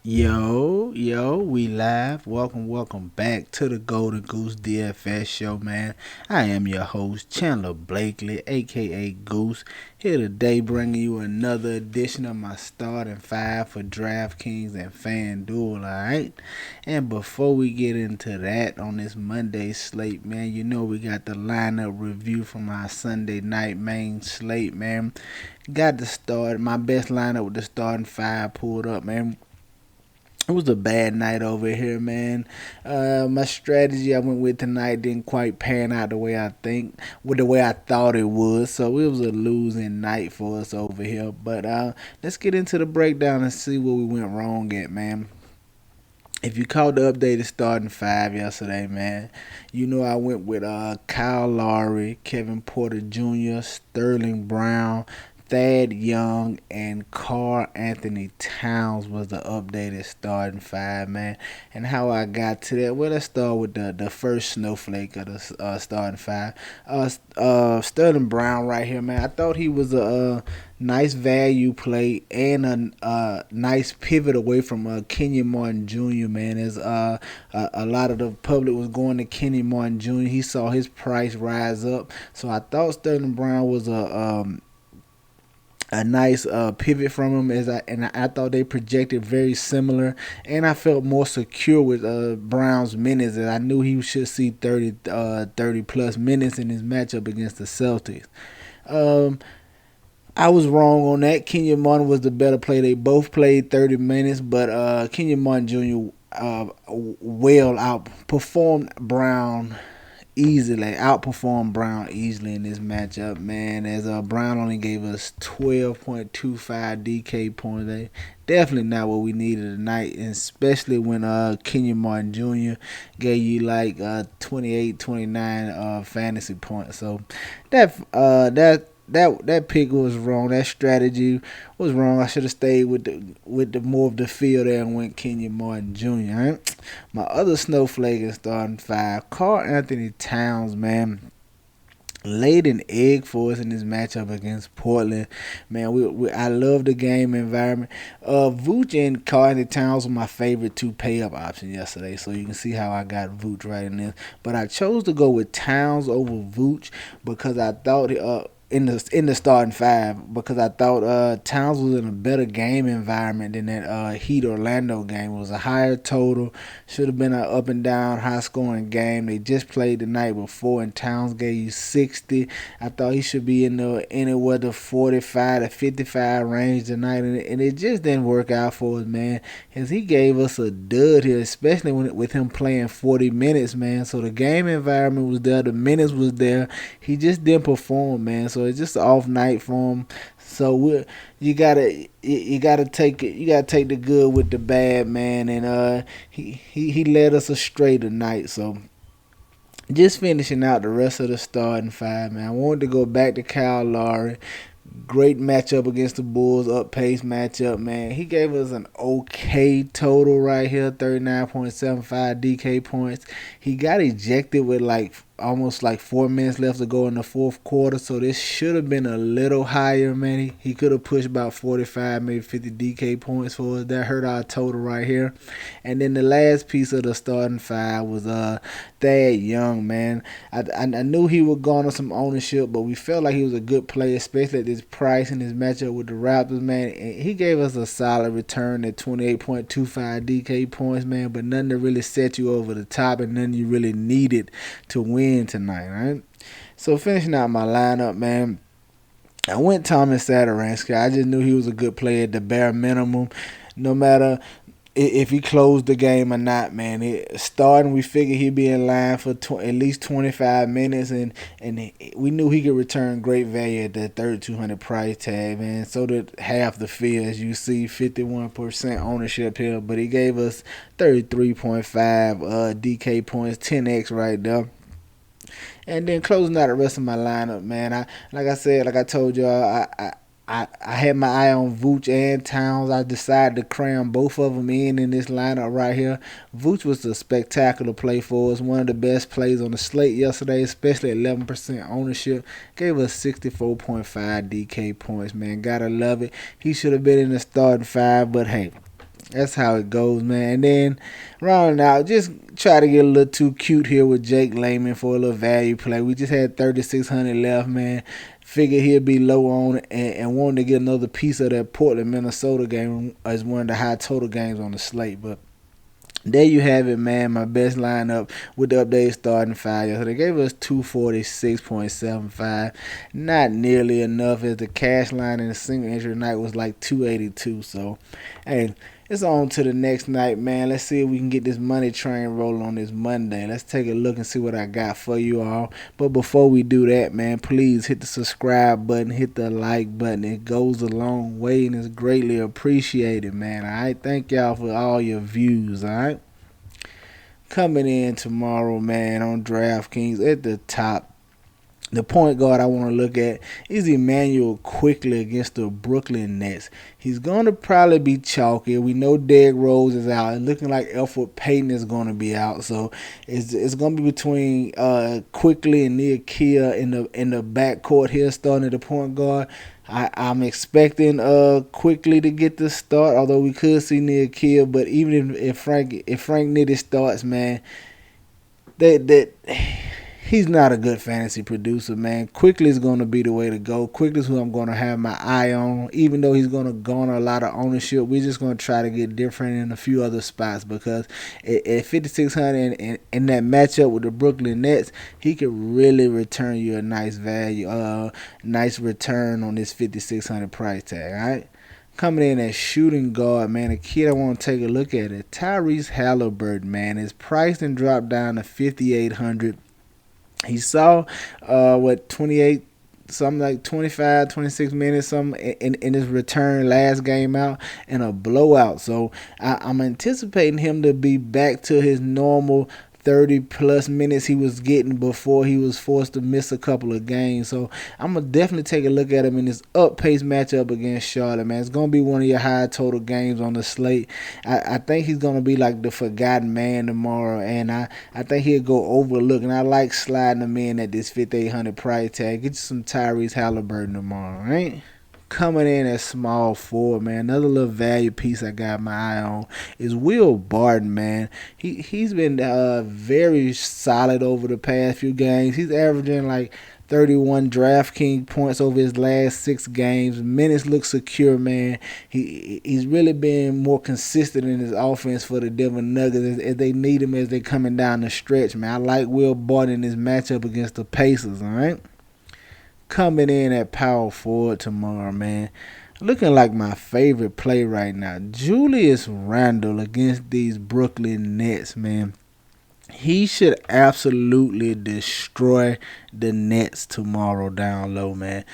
Yo, we live. Welcome back to the Golden Goose DFS show, man. I am your host, Chandler Blakely, aka Goose, here today bringing you another edition of my starting five for Draftkings and Fanduel, alright? And before we get into that on this Monday slate, man, you know we got the lineup review from our Sunday night main slate, man. Got the start, my best lineup with the starting five pulled up, man. It was a bad night over here, man. My strategy I went with tonight didn't quite pan out the way I think, with the way I thought it would. So it was a losing night for us over here. But let's get into the breakdown and see where we went wrong at, man. If you caught the updated starting five yesterday, man, you know I went with Kyle Lowry, Kevin Porter Jr., Sterling Brown, Thad Young, and Carl Anthony Towns was the updated starting five, man. And how I got to that? Well, let's start with the first snowflake of the starting five. Sterling Brown right here, man. I thought he was a nice value play and a nice pivot away from Kenyon Martin Jr. Man, as a lot of the public was going to Kenyon Martin Jr. He saw his price rise up, so I thought Sterling Brown was a nice pivot from him I thought they projected very similar, and I felt more secure with Brown's minutes, as I knew he should see 30 plus minutes in his matchup against the Celtics. Um, I was wrong on that. Kenyon Martin was the better player. They both played 30 minutes, but Kenyon Martin Jr. Well outperformed Brown easily, outperformed Brown easily in this matchup, man. As Brown only gave us 12.25 DK points. Definitely not what we needed tonight, and especially when Kenyon Martin Jr. gave you like 28, 29 fantasy points. So that pick was wrong. That strategy was wrong. I should have stayed with the more of the field there and went Kenyon Martin Jr. Right? My other snowflake is starting five. Carl Anthony Towns, man, laid an egg for us in this matchup against Portland. Man, I love the game environment. Vooch and Carl Anthony Towns were my favorite two pay up options yesterday, so you can see how I got Vooch right in this. But I chose to go with Towns over Vooch because I thought in the starting five, because I thought Towns was in a better game environment than that Heat Orlando game. It was a higher total, should have been an up and down high scoring game. They just played the night before, and Towns gave you 60. I thought he should be in the anywhere the 45 to 55 range tonight, and it just didn't work out for us, man. Because he gave us a dud here, especially with him playing 40 minutes, man. So the game environment was there, the minutes was there. He just didn't perform, man. So it's just an off night for him. So you gotta take it. You gotta take the good with the bad, man. And he led us astray tonight. So just finishing out the rest of the starting five, man. I wanted to go back to Kyle Lowry. Great matchup against the Bulls, up pace matchup, man. He gave us an okay total right here, 39.75 DK points. He got ejected with almost 4 minutes left to go in the fourth quarter, so this should have been a little higher, man. He could have pushed about 45, maybe 50 DK points for us. That hurt our total right here. And then the last piece of the starting five was Thad Young, man. I knew he would garner some ownership, but we felt like he was a good player, especially at this price in his matchup with the Raptors, man. And he gave us a solid return at 28.25 DK points, man, but nothing to really set you over the top and nothing you really needed to win tonight, right? So finishing out my lineup, man, I went Thomas Adaransky. I just knew he was a good player at the bare minimum. No matter if he closed the game or not, man. Starting, we figured he'd be in line for at least 25 minutes, and we knew he could return great value at that 3,200 price tag, man. So did half the field, as you see, 51% ownership here, but he gave us 33.5 DK points, 10x right there. And then closing out the rest of my lineup, man. Like I told y'all, I had my eye on Vooch and Towns. I decided to cram both of them in this lineup right here. Vooch was a spectacular play for us. One of the best plays on the slate yesterday, especially 11% ownership. Gave us 64.5 DK points, man. Gotta love it. He should have been in the starting five, but hey, That's how it goes, man. And then rounding out, just try to get a little too cute here with Jake Layman for a little value play. We just had 3,600 left, man. Figured he'd be low on it and wanted to get another piece of that Portland, Minnesota game as one of the high total games on the slate. But there you have it, man. My best lineup with the updated starting five. So they gave us 246.75. Not nearly enough, as the cash line in the single entry night was like 282. So, hey, it's on to the next night, man. Let's see if we can get this money train rolling on this Monday. Let's take a look and see what I got for you all. But before we do that, man, please hit the subscribe button, hit the like button. It goes a long way and is greatly appreciated, man. All right, thank y'all for all your views, all right? Coming in tomorrow, man, on DraftKings at the top. The point guard I want to look at is Emmanuel Quickly against the Brooklyn Nets. He's going to probably be chalky. We know Derrick Rose is out. It's looking like Elfrid Payton is going to be out. So it's going to be between Quickly and Niakia in the backcourt here, starting at the point guard. I'm expecting Quickly to get the start, although we could see Niakia. But even if Frank Nitty starts, man, he's not a good fantasy producer, man. Quickly is going to be the way to go. Quickly is who I'm going to have my eye on. Even though he's going to garner a lot of ownership, we're just going to try to get different in a few other spots, because at 5,600 and in that matchup with the Brooklyn Nets, he could really return you a nice value, nice return on this 5,600 price tag, all right? Coming in as shooting guard, man, a kid I want to take a look at it. Tyrese Halliburton, man, is priced and dropped down to 5,800. He saw 28, something like 25, 26 minutes something in his return last game out, and a blowout. So I'm anticipating him to be back to his normal 30 plus minutes he was getting before he was forced to miss a couple of games. So I'm going to definitely take a look at him in this up-paced matchup against Charlotte, man. It's going to be one of your high total games on the slate. I think he's going to be like the forgotten man tomorrow, and I think he'll go overlooked. And I like sliding him in at this 5,800 price tag. Get you some Tyrese Halliburton tomorrow, right? Coming in at small forward, man, another little value piece I got my eye on is Will Barton, man. He's been very solid over the past few games. He's averaging like 31 DraftKings points over his last 6 games. Minutes look secure, man. He's really been more consistent in his offense for the Denver Nuggets as they need him as they're coming down the stretch, man. I like Will Barton in this matchup against the Pacers, all right? Coming in at power forward tomorrow, man. Looking like my favorite play right now. Julius Randle against these Brooklyn Nets, man. He should absolutely destroy the Nets tomorrow down low, man.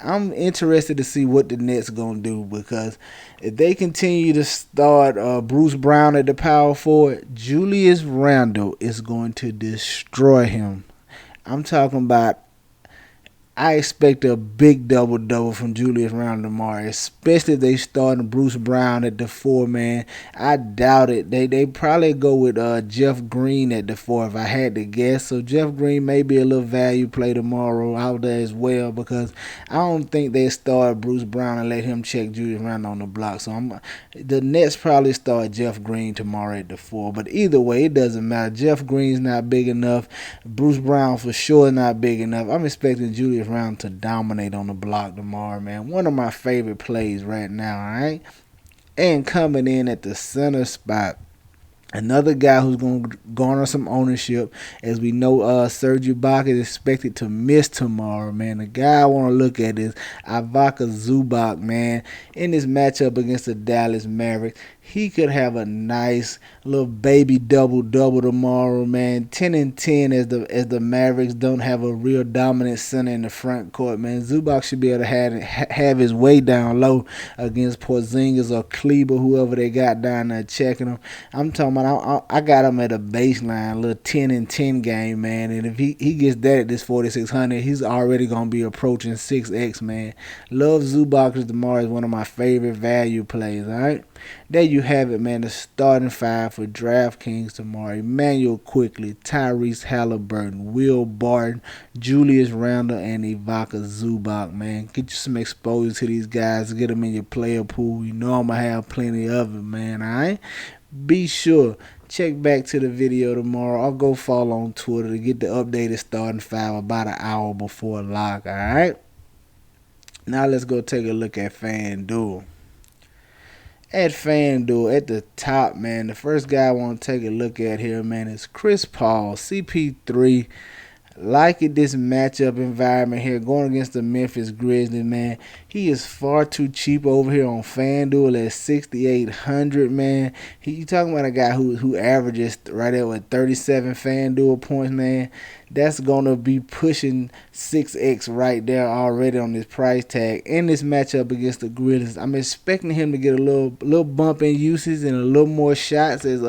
I'm interested to see what the Nets going to do, because if they continue to start Bruce Brown at the power forward, Julius Randle is going to destroy him. I'm talking about, I expect a big double-double from Julius Randle tomorrow, especially if they starting Bruce Brown at the 4, man. I doubt it. They probably go with Jeff Green at the 4 if I had to guess. So Jeff Green may be a little value play tomorrow out there as well, because I don't think they start Bruce Brown and let him check Julius Randle on the block. So the Nets probably start Jeff Green tomorrow at the 4. But either way, it doesn't matter. Jeff Green's not big enough. Bruce Brown for sure not big enough. I'm expecting Julius Randle to dominate on the block tomorrow, man. One of my favorite plays right now, all right? And coming in at the center spot, another guy who's going to garner some ownership, as we know Serge Ibaka is expected to miss tomorrow, man. The guy I want to look at is Ivica Zubac, man. In this matchup against the Dallas Mavericks, he could have a nice little baby double-double tomorrow, man. 10 and 10 as the Mavericks don't have a real dominant center in the front court, man. Zubac should be able to have his way down low against Porzingis or Kleber, whoever they got down there checking him. I'm talking about, I got him at a baseline, a little 10 and 10 game, man. And if he gets that at this 4,600, he's already going to be approaching 6x, man. Love Zubac tomorrow is one of my favorite value plays, all right? There you have it, man. The starting five for DraftKings tomorrow. Emmanuel Quickly, Tyrese Halliburton, Will Barton, Julius Randle, and Ivica Zubac, man. Get you some exposure to these guys. Get them in your player pool. You know I'm going to have plenty of it, man. All right? Be sure. Check back to the video tomorrow. I'll go follow on Twitter to get the updated starting five about an hour before lock. All right? Now let's go take a look at FanDuel. At FanDuel, at the top, man, the first guy I want to take a look at here, man, is Chris Paul, CP3. Liking this matchup environment here, going against the Memphis Grizzlies, man. He is far too cheap over here on FanDuel at 6,800, man. You talking about a guy who averages right there with 37 FanDuel points, man. That's gonna be pushing 6x right there already on this price tag. In this matchup against the Grizzlies, I'm expecting him to get a little bump in usage and a little more shots as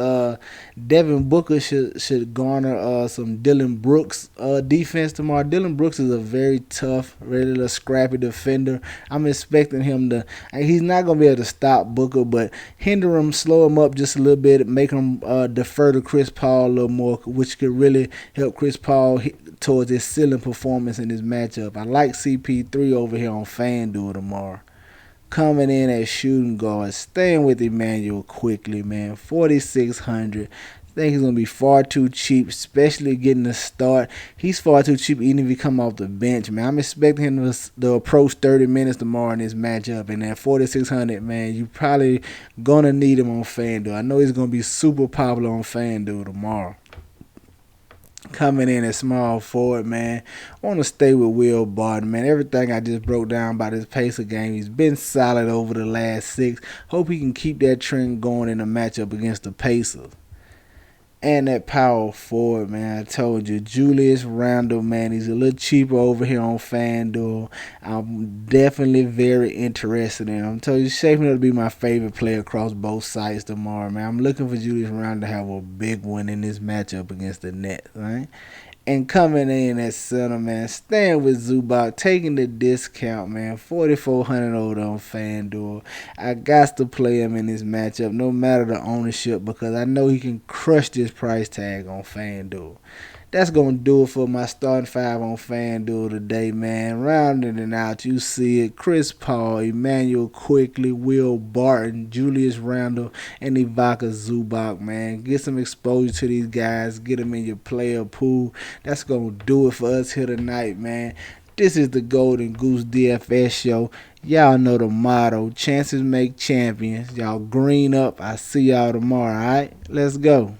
Devin Booker should garner some Dylan Brooks defense tomorrow. Dylan Brooks is a very tough, regular, scrappy defender. I'm expecting him to. He's not gonna be able to stop Booker, but hinder him, slow him up just a little bit, make him defer to Chris Paul a little more, which could really help Chris Paul towards his ceiling performance in this matchup. I like CP3 over here on FanDuel tomorrow. Coming in at shooting guard, staying with Emmanuel Quickly, man. 4,600. I think he's going to be far too cheap, especially getting the start. He's far too cheap even if he come off the bench, man. I'm expecting him to approach 30 minutes tomorrow in this matchup. And at 4,600, man, you probably going to need him on FanDuel. I know he's going to be super popular on FanDuel tomorrow. Coming in at small forward, man. I want to stay with Will Barton, man. Everything I just broke down about his Pacer game, he's been solid over the last 6. Hope he can keep that trend going in the matchup against the Pacers. And that power forward, man, I told you, Julius Randle, man, he's a little cheaper over here on FanDuel. I'm definitely very interested in him. I'm telling you, shaping up to be my favorite player across both sides tomorrow, man. I'm looking for Julius Randle to have a big one in this matchup against the Nets, right? And coming in at center, man, staying with Zubac, taking the discount, man, 4,400 over on FanDuel. I got to play him in this matchup, no matter the ownership, because I know he can crush this price tag on FanDuel. That's going to do it for my starting five on FanDuel today, man. Rounding it out, you see it. Chris Paul, Emmanuel Quickly, Will Barton, Julius Randle, and Ivica Zubac, man. Get some exposure to these guys. Get them in your player pool. That's going to do it for us here tonight, man. This is the Golden Goose DFS show. Y'all know the motto. Chances make champions. Y'all green up. I see y'all tomorrow, all right? Let's go.